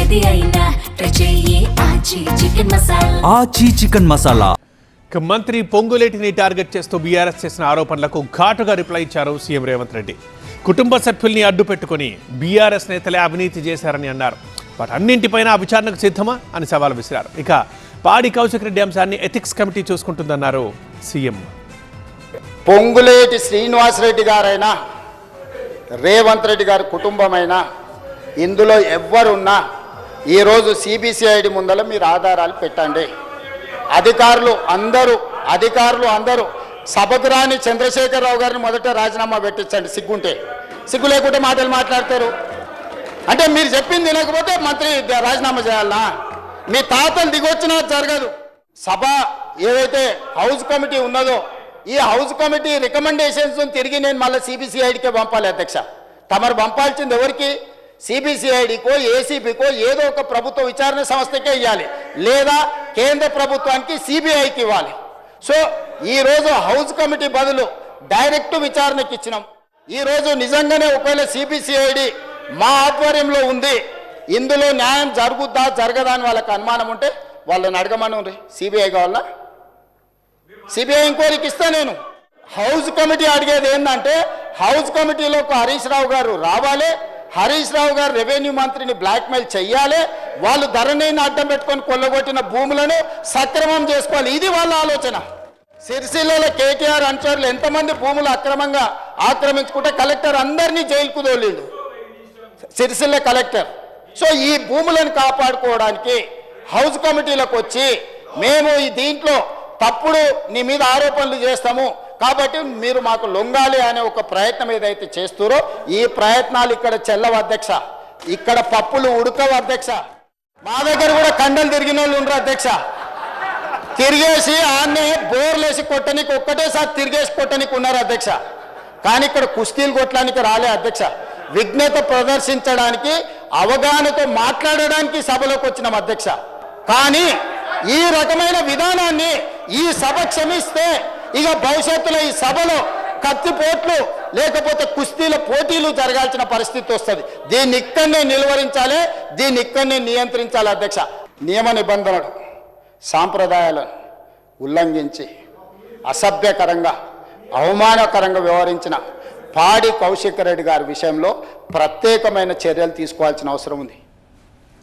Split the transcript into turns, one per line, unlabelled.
ఏది అయినా చెయ్యి ఆచి చికెన్ మసాలా.
ఆచి చికెన్ మసాలా.
మంత్రి పొంగులేటిని టార్గెట్ చేస్తూ బీఆర్ఎస్ చేసిన ఆరోపణలకు ఘాటుగా రిప్లై ఇచ్చారు సీఎం రేవంత్ రెడ్డి. కుటుంబ సభ్యుల్ని అడ్డు పెట్టుకుని బీఆర్ఎస్ నేతలే అవినీతి చేశారని అన్నారు. వాటన్నింటిపైన విచారణకు సిద్ధమా అని సవాల్ విసిరారు. ఇక పాడి కౌశిక్ రెడ్డి అంశాన్ని ఎథిక్స్ కమిటీ చూసుకుంటుందన్నారు సీఎం.
పొంగులేటి శ్రీనివాసరెడ్డి గారైనా రేవంత్ రెడ్డి గారి కుటుంబమైనా ఇందులో ఎవ్వరున్నా ఈరోజు సిబిసిఐడి ముందర మీరు ఆధారాలు పెట్టండి. అధికారులు అందరూ సభకు రాని చంద్రశేఖరరావు గారిని మొదట రాజీనామా పెట్టించండి. సిగ్గు లేకుంటే మాటలు మాట్లాడతారు. అంటే మీరు చెప్పింది వినకపోతే మంత్రి రాజీనామా చేయాలనా? మీ తాతలు దిగొచ్చినా జరగదు. సభ ఏదైతే హౌస్ కమిటీ ఉన్నదో ఈ హౌస్ కమిటీ రికమెండేషన్స్ తిరిగి నేను మళ్ళీ సిబిసిఐడికే పంపాలి అధ్యక్ష. తమరు పంపాల్సింది ఎవరికి? సిబిసిఐడికో ఏసీబీకో ఏదో ఒక ప్రభుత్వ విచారణ సంస్థకే ఇవ్వాలి, లేదా కేంద్ర ప్రభుత్వానికి సిబిఐకి ఇవ్వాలి. సో ఈరోజు హౌస్ కమిటీ బదులు డైరెక్ట్ విచారణకి ఇచ్చినాం. ఈరోజు నిజంగానే ఒకవేళ సిబిసిఐడి మా ఆధ్వర్యంలో ఉంది, ఇందులో న్యాయం జరుగుద్దా జరగదా అని వాళ్ళకి అనుమానం ఉంటే వాళ్ళని అడగమని. సిబిఐ కావాలా? సిబిఐ ఎంక్వైరీకి ఇస్తా నేను. హౌస్ కమిటీ అడిగేది ఏంటంటే హౌస్ కమిటీలోకి హరీష్ రావు గారు రావాలి, హరీష్ రావు గారు రెవెన్యూ మంత్రిని బ్లాక్మెయిల్ చెయ్యాలి, వాళ్ళు ధరణిని అడ్డం పెట్టుకొని కొల్లగొట్టిన భూములను సక్రమం చేసుకోవాలి. ఇది వాళ్ళ ఆలోచన. సిరిసిల్లలో కేటీఆర్ అనుచరులు ఎంతమంది భూములు అక్రమంగా ఆక్రమించుకుంటే కలెక్టర్ అందరినీ జైలుకు తోలిండు, సిరిసిల్ల కలెక్టర్. సో ఈ భూములను కాపాడుకోవడానికి హౌస్ కమిటీలకు వచ్చి మేము ఈ దీంట్లో తప్పుడు నీ మీద ఆరోపణలు చేస్తాము కాబట్టి మీరు మాకు లొంగాలి అనే ఒక ప్రయత్నం ఏదైతే చేస్తారో ఈ ప్రయత్నాలు ఇక్కడ చెల్లవు అధ్యక్ష. ఇక్కడ పప్పులు ఉడకవు అధ్యక్ష. మా దగ్గర కూడా కండలు తిరిగిన వాళ్ళు ఉండరు అధ్యక్ష. తిరిగేసి ఆన్నే బోర్లేసి కొట్టనికి ఒక్కటేసారి తిరిగేసి కొట్టనికి ఉన్నారు అధ్యక్ష. కానీ ఇక్కడ కుస్తీలు కొట్టడానికి రాలే అధ్యక్ష. విఘ్నత ప్రదర్శించడానికి, అవగాహనతో మాట్లాడడానికి సభలోకి వచ్చినాం అధ్యక్ష. కానీ ఈ రకమైన విధానాన్ని ఈ సభ క్షమిస్తే ఇక భవిష్యత్తులో ఈ సభలో కత్తిపోట్లు లేకపోతే కుస్తీల పోటీలు జరగాల్సిన పరిస్థితి వస్తుంది. దీన్ని ఇక్కడనే నిలువరించాలి, దీన్ని ఇక్కడనే నియంత్రించాలి అధ్యక్ష. నియమ నిబంధనలు సాంప్రదాయాలను ఉల్లంఘించి అసభ్యకరంగా అవమానకరంగా వ్యవహరించిన పాడి కౌశిక్ రెడ్డి గారి విషయంలో ప్రత్యేకమైన చర్యలు తీసుకోవాల్సిన అవసరం ఉంది.